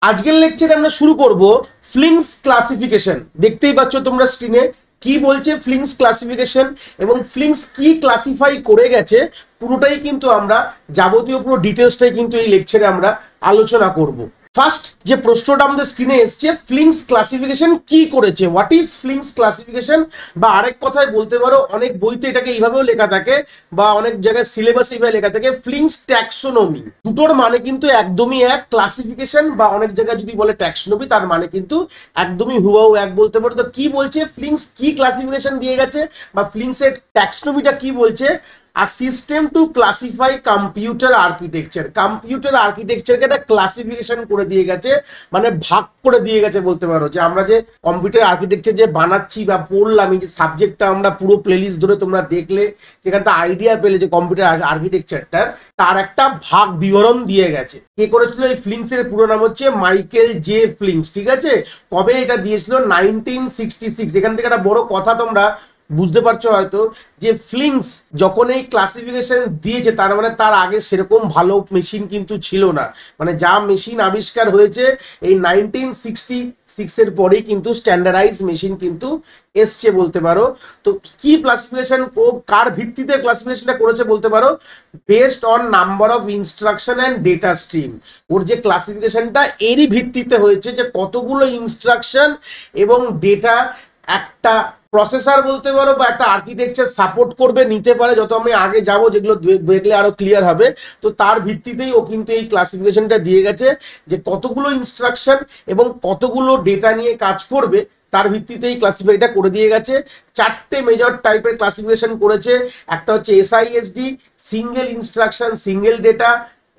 আজকের লেকচারে আমরা শুরু করব ফ্লিংস ক্লাসিফিকেশন। দেখতেই পাচ্ছ তোমরা স্ক্রিনে কি বলছে ফ্লিংস ক্লাসিফিকেশন এবং ফ্লিংস কি ক্লাসিফাই করে গেছে পুরোটাই কিন্তু আমরা যাবতীয় পুরো ডিটেলসটাই কিন্তু এই লেকচারে আমরা আলোচনা করব। ফার্স্ট যে প্রশ্নটা আমাদের স্ক্রিনে এসছে, ফ্লিংস ক্লাসিফিকেশন কি করেছে, হোয়াট ইজ ফ্লিংস ক্লাসিফিকেশন, বা আরেক কথায় বলতে পারো অনেক বইতে এটাকে এইভাবেও লেখা থাকে বা অনেক জায়গায় সিলেবাসে এইভাবে লেখা থাকে ফ্লিংস ট্যাক্সোনমি। দুটোর মানে কিন্তু একদমই এক, ক্লাসিফিকেশন বা অনেক জায়গায় যদি বলে ট্যাক্সোনমি তার মানে কিন্তু একদমই হুবহু এক বলতে পারো। তো কি বলছে ফ্লিংস কি ক্লাসিফিকেশন দিয়ে গেছে বা ফ্লিংসের ট্যাক্সোনমিটা কি বলছে? A system to classify computer architecture. Computer আর্কিটেকচারকে একটা ক্লাসিফিকেশন করে দিয়ে গেছে, মানে ভাগ করে দিয়ে গেছে বলতে পারো। যে আমরা যে কম্পিউটার আর্কিটেকচার যে বানাচ্ছি বা পড়লাম, এই যে সাবজেক্টটা আমরা পুরো প্লেলিস্ট ধরে তোমরা দেখলে সেখানটা আইডিয়া পেলে যে কম্পিউটার আর্কিটেকচারটার তার একটা ভাগ বিবরণ দিয়ে গেছে। কে করেছিল? এই ফ্লিংসের পুরো নাম হচ্ছে মাইকেল জে ফ্লিংস। ঠিক আছে, কবে এটা দিয়েছিল? 1966। এখান থেকে একটা বড় কথা তোমরা বুঝতে পারছো হয়তো, যে ফ্লিংস যখন এই ক্লাসিফিকেশন দিয়েছে তার মানে তার আগে সেরকম ভালো মেশিন কিন্তু ছিল না। মানে যা মেশিন আবিষ্কার হয়েছে এই 1966 এর পরেই কিন্তু স্ট্যান্ডার্ডাইজ মেশিন কিন্তু এসছে বলতে পারো। তো কি ক্লাসিফিকেশন ও কার ভিত্তিতে ক্লাসিফিকেশনটা করেছে বলতে পারো? Based on number of instruction and data stream. ওর যে ক্লাসিফিকেশনটা এরই ভিত্তিতে হয়েছে যে কতগুলো ইনস্ট্রাকশন এবং ডেটা একটা প্রসেসর বলতে পারো বা একটা আর্কিটেকচার সাপোর্ট করবে, নিতে পারে। যত আমি আগে যাব যেগুলো দেখলে আরো ক্লিয়ার হবে, তো তার ভিত্তিতেই ও কিন্তু এই ক্লাসিফিকেশনটা দিয়ে গেছে যে কতগুলো ইনস্ট্রাকশন এবং কতগুলো ডেটা নিয়ে কাজ করবে তার ভিত্তিতেই ক্লাসিফাইটা করে দিয়ে গেছে। চারটে মেজর টাইপের ক্লাসিফিকেশন করেছে। একটা হচ্ছে SISD, single instruction single data,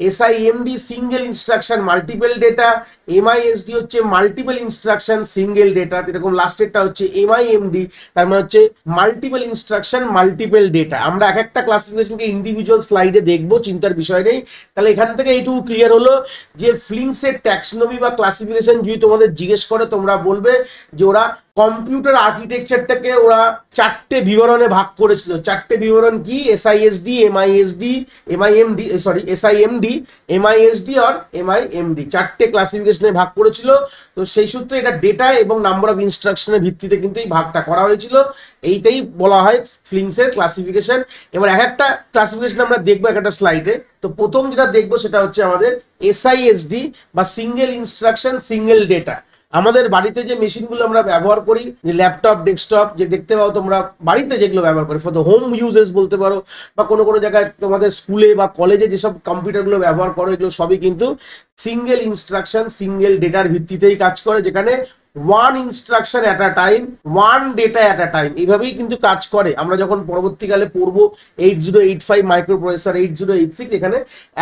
SIMD single instruction multiple data, MISD হচ্ছে মাল্টিপল ইনস্ট্রাকশন সিঙ্গেল ডেটা, এরকম লাস্টেরটা হচ্ছে এমআইএমডি, তার মানে হচ্ছে মাল্টিপল ইনস্ট্রাকশন মাল্টিপল ডেটা। আমরা এক একটা ক্লাসিফিকেশনকে ইন্ডিভিজুয়াল স্লাইডে দেখবো, চিন্তার বিষয় নেই। তাহলে এখান থেকে এইটুকু ক্লিয়ার হলো যে ফ্লিংসের ট্যাক্সোনমি বা ক্লাসিফিকেশন যদি তোমাদের জিজ্ঞেস করে তোমরা বলবে যে ওরা কম্পিউটার আর্কিটেকচারটাকে ওরা চারটে বিবরণে ভাগ করেছিল। চারটে বিবরণ কি? এসআইএসডি, এসআইএমডি, এমআইএসডি আর এমআইএমডি, চারটে ক্লাসিফিকেশনে ভাগ করেছিল। তো সেই সূত্রে এটা ডেটা এবং নাম্বার অফ ইনস্ট্রাকশনের ভিত্তিতে কিন্তু এই ভাগটা করা হয়েছিল। এইটাই বলা হয় ফ্লিংসের ক্লাসিফিকেশন। এবার এক একটা ক্লাসিফিকেশন আমরা দেখবো এক একটা স্লাইডে। তো প্রথম যেটা দেখবো সেটা হচ্ছে আমাদের এসআইএসডি বা সিঙ্গেল ইনস্ট্রাকশন সিঙ্গেল ডেটা। আমাদের বাড়িতে যে মেশিনগুলো আমরা ব্যবহার করি, যে ল্যাপটপ ডেস্কটপ যে দেখতে পাও তোমরা বাড়িতে যেগুলো ব্যবহার করি ফর দ্য হোম ইউজেস বলতে পারো, বা কোনো কোনো জায়গায় তোমাদের স্কুলে বা কলেজে যেসব কম্পিউটারগুলো ব্যবহার করো, এগুলো সবই কিন্তু সিঙ্গেল ইনস্ট্রাকশন সিঙ্গেল ডেটার ভিত্তিতেই কাজ করে, যেখানে one instruction at a time one data at a time এইভাবেই কিন্তু কাজ করে। আমরা যখন পরবর্তীকালে পড়বো 8085 মাইক্রো প্রসেসর 8086, এখানে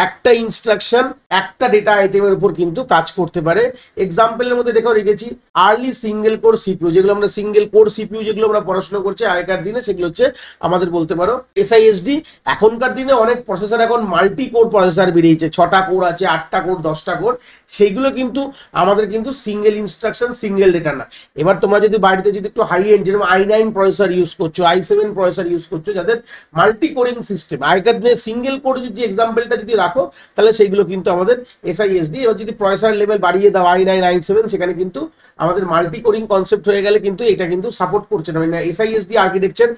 একটা ইনস্ট্রাকশন একটা ডেটা আইটেমের উপর কিন্তু কাজ করতে পারে। এক্সাম্পলের মধ্যে দেখো রেখেছি আর্লি সিঙ্গেল কোর সিপিইউ, যেগুলো আমরা সিঙ্গেল কোর সিপিইউ যেগুলো আমরা পড়াশোনা করছি আগেকার দিনে, সেগুলো হচ্ছে আমাদের বলতে পারো এসআইএসডি। এখনকার দিনে অনেক প্রসেসর এখন মাল্টি কোর প্রসেসর বেরিয়েছে, 6টা কোর আছে, 8টা কোর, 10টা কোর, সেইগুলো কিন্তু আমাদের কিন্তু সিঙ্গেল ইনস্ট্রাকশন সিঙ্গেল ডেটা না। এবার তোমরা যদি বাড়িতে যদি একটু হাই এন্ড যেরকম i9 প্রসেসর ইউজ করছো, i7 প্রসেসর ইউজ করছো, যাদের মাল্টি কোরিং সিস্টেম, আগেকার দিনে সিঙ্গেল কোর যে এক্সাম্পলটা যদি রাখো তাহলে সেইগুলো কিন্তু আমাদের এসআইএসডি। এবার যদি প্রসেসর লেভেল বাড়িয়ে দাও i9 i7, সেখানে কিন্তু আমাদের মাল্টি কোরিং কনসেপ্ট হয়ে গেলে কিন্তু এটা কিন্তু সাপোর্ট করছে না। মানে এসআইএসডি আর্কিটেকচার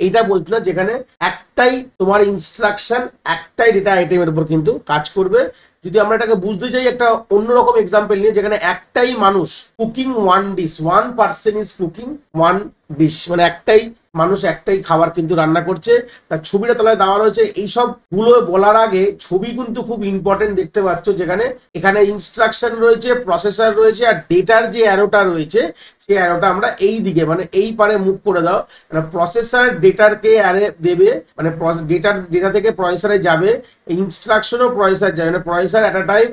এইটা বলছে না, যেখানে একটাই তোমার ইনস্ট্রাকশন একটাই ডেটা আইটেমের উপর কিন্তু কাজ করবে। যদি আমরা এটাকে বুঝতে চাই একটা অন্যরকম এক্সাম্পল নিয়ে, যেখানে একটাই মানুষ cooking one dish, one person is cooking one dish, মানে একটাই মানুষ একটাই খাবার কিন্তু রান্না করছে, তার ছবিটা তলায় দেওয়া রয়েছে। এইসব গুলো বলার আগে ছবি কিন্তু খুব ইম্পর্টেন্ট দেখতে পাচ্ছ, যেখানে এখানে ইনস্ট্রাকশন রয়েছে, প্রসেসর রয়েছে, আর ডেটার যে অ্যারোটা রয়েছে সেই অ্যারোটা আমরা এই দিকে মানে এই পারে মুভ করে দাও। মানে প্রসেসর ডেটারকে অ্যারে দেবে, মানে ডেটা থেকে প্রসেসরে যাবে, ইনস্ট্রাকশনও প্রসেসর যাবে, মানে প্রসেসর অ্যাট আ টাইম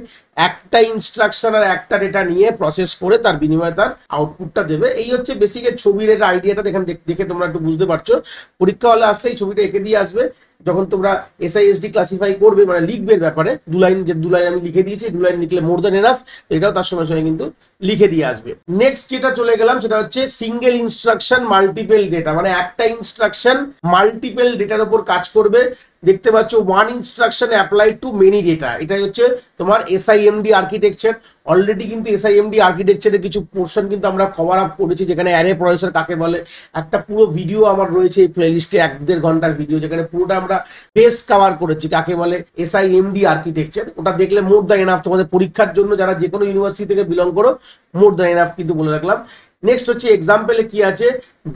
একটা ইনস্ট্রাকশন আর একটা ডেটা নিয়ে প্রসেস করে তার বিনিময়ে তার আউটপুটটা দেবে। এই হচ্ছে বেসিক ছবির এর আইডিয়াটা। দেখে তোমরা একটু বুঝতে পারছো। পরীক্ষা হলে আসলে এই ছবিটা এঁকে দিয়ে আসবে যখন তোমরা এসআইএসডি ক্লাসিফাই করবে, মানে লিখবে ব্যাপারে দু লাইন আমি লিখে দিয়েছি, 2 লাইন লিখলে মোর দ্যান এনাফ, এটাও তার সঙ্গে সঙ্গে কিন্তু লিখে দিয়ে আসবে। নেক্সট যেটা চলে গেলাম সেটা হচ্ছে সিঙ্গেল ইনস্ট্রাকশন মাল্টিপল ডেটা, মানে একটা ইনস্ট্রাকশন মাল্টিপল ডেটার উপর কাজ করবে। দেখতে পাচ্ছ one instruction apply to many data, এটাই হচ্ছে তোমার এসআইএমডি আর্কিটেকচার। অলরেডি কিন্তু এসআইএমডি আর্কিটেকচারের কিছু পোর্শন কিন্তু আমরা কভার আপ করেছি, যেখানে অ্যারে প্রসেসর কাকে বলে একটা পুরো ভিডিও আমার রয়েছে এই প্লেলিস্টে, 1-1.5 ঘন্টার ভিডিও, যেখানে পুরোটা আমরা বেস কভার করেছি কাকে বলে এসআইএমডি আর্কিটেকচার। ওটা দেখলে মোর দ্য এনাফ, তোমাদের পরীক্ষার জন্য যারা যে কোনো ইউনিভার্সিটি থেকে বিলং করো, মোর দ্য এনাফ কিন্তু বলে রাখলাম। নেক্সট হচ্ছে এক্সাম্পলে কি আছে,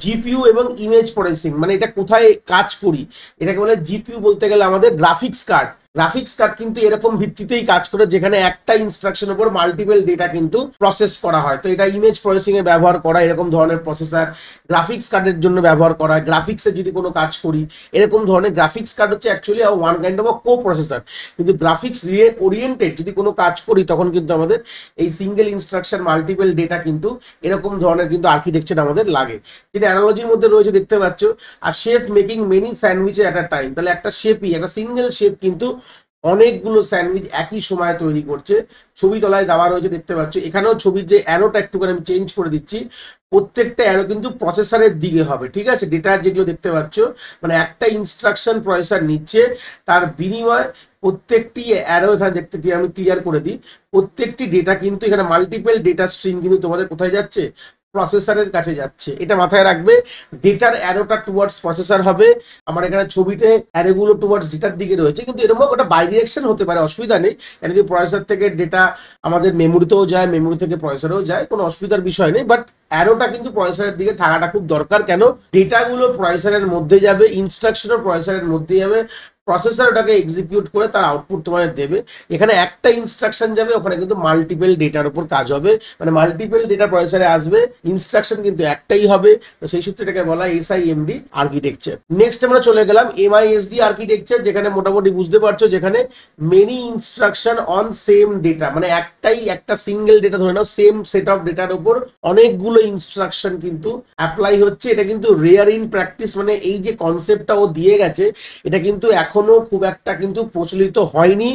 জিপিইউ এবং ইমেজ প্রসেসিং, মানে এটা কোথায় কাজ করি, এটাকে বলে জিপিইউ বলতে গেলে আমাদের গ্রাফিক্স কার্ড। গ্রাফিক্স কার্ড কিন্তু এরকম ভিত্তিতেই কাজ করে, যেখানে একটা ইনস্ট্রাকশন উপর মাল্টিপল ডেটা কিন্তু প্রসেস করা হয়। তো এটা ইমেজ প্রসেসিং এ ব্যবহার করা এরকম ধরনের প্রসেসর, গ্রাফিক্স কার্ডের জন্য ব্যবহার করা, গ্রাফিক্সে যদি কোনো কাজ করি এরকম ধরনের। গ্রাফিক্স কার্ড হচ্ছে actually one kind of co processor, কিন্তু গ্রাফিক্স ওরিয়েন্টেড যদি কোনো কাজ করি তখন কিন্তু আমাদের এই সিঙ্গেল ইনস্ট্রাকশন মাল্টিপল ডেটা কিন্তু এরকম ধরনের কিন্তু আর্কিটেকচার আমাদের লাগে, যেটা অ্যানালজির মধ্যে রয়েছে দেখতে পাচ্ছ। আর শেফ মেকিং মেনি স্যান্ডউইচ এট আ টাইম, তাহলে একটা শেফই, একটা সিঙ্গেল শেফ কিন্তু অনেকগুলো স্যান্ডউইচ একই সময় তৈরি করছে। ছবি তলায় দেওয়া রয়েছে দেখতে পাচ্ছ, এখানেও ছবির যে অ্যারোটা একটুখানি আমি চেঞ্জ করে দিচ্ছি, প্রত্যেকটা অ্যারো কিন্তু প্রসেসরের দিকে হবে, ঠিক আছে। ডেটা যেগুলো দেখতে পাচ্ছ, মানে একটা ইনস্ট্রাকশন প্রসেসর নিচ্ছে, তার বিনিময়ে প্রত্যেকটি অ্যারো এখানে দেখতে কি আমি ক্লিয়ার করে দিই, প্রত্যেকটি ডেটা কিন্তু এখানে মাল্টিপল ডেটা স্ট্রিম কিন্তু তোমাদের কোথায় যাচ্ছে, প্রসেসরের কাছে যাচ্ছে। এটা মাথায় রাখবে, ডেটার অ্যারোটা টুয়ার্ডস প্রসেসর হবে। আমার এখানে ছবিতে অ্যারোগুলো টুয়ার্ডস ডেটার দিকে রয়েছে, কিন্তু এরকম ওটা বাই ডিরেকশন হতে পারে, অসুবিধা নেই, কেন কি প্রসেসর থেকে ডেটা আমাদের মেমোরিতেও যায়, মেমোরি থেকে প্রসেসরেও যায়, কোনো অসুবিধার বিষয় নেই। বাট অ্যারোটা কিন্তু প্রসেসরের দিকে থাকাটা খুব দরকার, কেন ডেটাগুলো প্রসেসরের মধ্যে যাবে, ইনস্ট্রাকশনও প্রসেসরের মধ্যে যাবে, প্রসেসর ওটাকে এক্সিকিউট করে তার আউটপুট তোমাদের দেবে। এখানে একটা ইনস্ট্রাকশন যাবে, ওখানে কিন্তু মাল্টিপল ডেটার উপর কাজ হবে, মানে মাল্টিপল ডেটা প্রসেসরে আসবে, ইনস্ট্রাকশন কিন্তু একটাই হবে। তো সেই সূত্রে এটাকে বলা এসআইএমডি আর্কিটেকচার। নেক্সট আমরা চলে গেলাম এমআইএসডি আর্কিটেকচার, যেখানে মোটামুটি বুঝতে পারছো, যেখানে many instruction on same data, মানে একটা সিঙ্গেল ডেটা ধরে নাও, সেম সেট অফ ডেটার উপর অনেকগুলো ইনস্ট্রাকশন কিন্তু অ্যাপ্লাই হচ্ছে। এটা কিন্তু রেয়ার ইন প্র্যাকটিস, মানে এই যে কনসেপ্টটা ও দিয়ে গেছে এটা কিন্তু এখনো খুব একটা কিন্তু প্রচলিত হয়নি।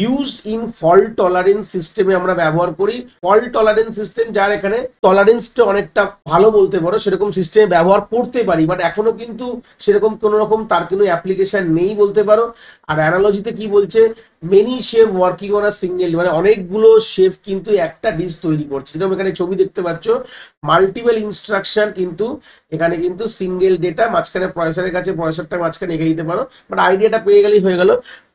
ইউজড ইন ফল্ট টলারেন্স সিস্টেমে আমরা ব্যবহার করি। ফল্ট টলারেন্স সিস্টেম, যার এখানে টলারেন্সটা অনেকটা ভালো বলতে পারো, সেরকম সিস্টেমে ব্যবহার করতে পারি, বাট এখনো কিন্তু সেরকম কোনো রকম তার কোনো অ্যাপ্লিকেশন নেই বলতে পারো। আর অ্যানালজিতে কি বলছে, many chef working on a single, মানে অনেকগুলো শেফ কিন্তু একটা ডিশ তৈরি করছে। যেরকম এখানে ছবি দেখতে পাচ্ছ, মাল্টিপল ইনস্ট্রাকশন কিন্তু এখানে কিন্তু সিঙ্গেল ডেটা, মাঝখানে প্রসেসরের কাছে, প্রসেসরটা মাঝখানে এঁকে দিতে পারো, বাট আইডিয়াটা পেয়ে গেলেই হয়ে গেল।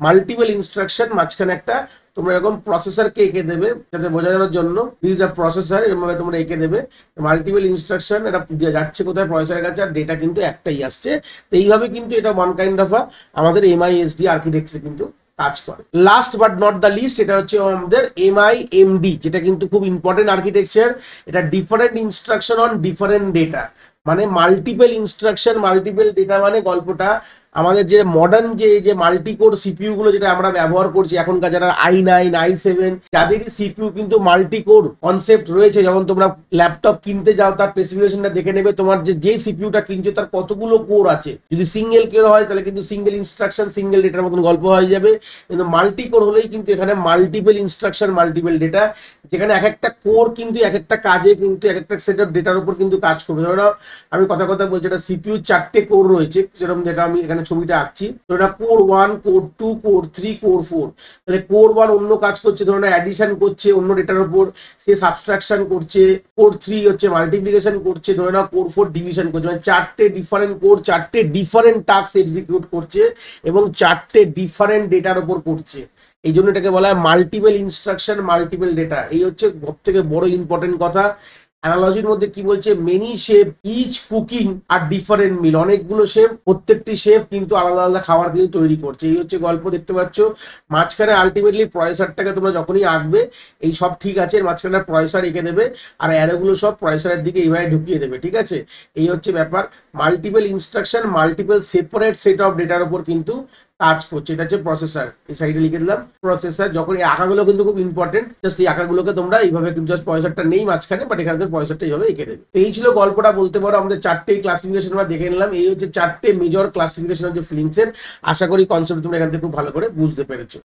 মাল্টিপল ইনস্ট্রাকশন, মাঝখানে একটা তোমরা এরকম প্রসেসরকে এঁকে দেবে যাতে বোঝা যাওয়ার জন্য, দিস আ প্রসেসর, এরকম ভাবে তোমরা এঁকে দেবে। মাল্টিপল ইনস্ট্রাকশন, এটা যাচ্ছে কোথায়, প্রসেসরের কাছে, আর ডেটা কিন্তু একটাই আসছে। তো এইভাবে কিন্তু এটা ওয়ান কাইন্ড অফ আমাদের এমআইএসডি আর্কিটেকচার কিন্তু কাজ করে। Last but not the least, এটা হচ্ছে আমাদের এমআইএমডি, যেটা কিন্তু খুব ইম্পর্টেন্ট আর্কিটেকচার। এটা different instruction on different data, মানে মাল্টিপল ইনস্ট্রাকশন মাল্টিপল ডেটা, মানে গল্পটা আমাদের যে মডার্ন যে মাল্টি কোর সিপিইউ গুলো যেটা আমরা ব্যবহার করছি এখনকার, যারা i9 i7, যাদেরই সিপিইউ কিন্তু মাল্টি কোর কনসেপ্ট রয়েছে। যখন তোমরা ল্যাপটপ কিনতে যাও তার স্পেসিফিকেশনটা দেখে নেবে, তোমার যে সিপিইউটা কিনছো তার কতগুলো কোর আছে। যদি সিঙ্গেল কোর হয় তাহলে কিন্তু সিঙ্গেল ইনস্ট্রাকশন সিঙ্গেল ডেটার মতন গল্প হয়ে যাবে, কিন্তু মাল্টি কোর হলেই কিন্তু এখানে মাল্টিপল ইনস্ট্রাকশন মাল্টিপল ডেটা, যেখানে এক একটা কোর কিন্তু এক একটা কাজে কিন্তু এক একটা সেট অফ ডেটার উপর কিন্তু কাজ করবে। ধরো আমি কথা বলছি, এটা সিপিইউ 4টে কোর রয়েছে, যেরকম যেটা আমি এখানে ছবিটা আঁকছি, তো এটা কোর 1, কোর 2, কোর 3, কোর 4। তাহলে কোর 1 অন্য কাজ করছে, ধরুন অ্যাডিশন করছে অন্য ডেটার উপর, সে সাবট্রাকশন করছে। কোর 3 হচ্ছে মাল্টিপ্লিকেশন করছে, ধরে নাও কোর 4 ডিভিশন করছে। মানে 4টে ডিফারেন্ট কোর 4টে ডিফারেন্ট টাস্ক এক্সিকিউট করছে এবং 4টে ডিফারেন্ট ডেটার উপর করছে। এই জন্য এটাকে বলা হয় মাল্টিপল ইনস্ট্রাকশন মাল্টিপল ডেটা। এই হচ্ছে সবথেকে বড় ইম্পর্টেন্ট কথা। অ্যানালজির মধ্যে কি বলছে, মেনি শেফ ইচ কুকিং আর ডিফারেন্ট মিল, অনেকগুলো শেফ, প্রত্যেকটি শেফ কিন্তু আলাদা আলাদা খাবার কিন্তু তৈরি করছে। এই হচ্ছে গল্প, দেখতে পাচ্ছ। মাঝখানে আলটিমেটলি প্রসেসরটাকে তোমরা যখনই আঁকবে, এই সব ঠিক আছে, মাঝখানে প্রসেসর এঁকে দেবে, আর অ্যারোগুলো সব প্রসেসরের দিকে এইভাবে ঢুকিয়ে দেবে, ঠিক আছে। এই হচ্ছে ব্যাপার, multiple instruction multiple separate set of ডেটার উপর কিন্তু কাজ করছে। এটা হচ্ছে প্রসেসর, এই সাইডে লিখে দিলাম প্রসেসর। যখন এই আঁকাগুলো কিন্তু খুব ইম্পর্টেন্ট, জাস্ট এই আঁকাগুলোকে তোমরা এইভাবে কিন্তু, জাস্ট প্রসেসরটা নেই মাঝখানে, বাট এখানে প্রসেসরটা এইভাবে এঁকে দেবে। এই ছিল গল্পটা বলতে পারো। আমাদের 4টে ক্লাসিফিকেশন আমরা দেখে নিলাম। এই হচ্ছে 4টে মেজর ক্লাসিফিকেশন অফ যে ফিলিংস এর। আশা করি কনসেপ্ট তোমরা এখান থেকে খুব ভালো করে বুঝতে পেরেছো।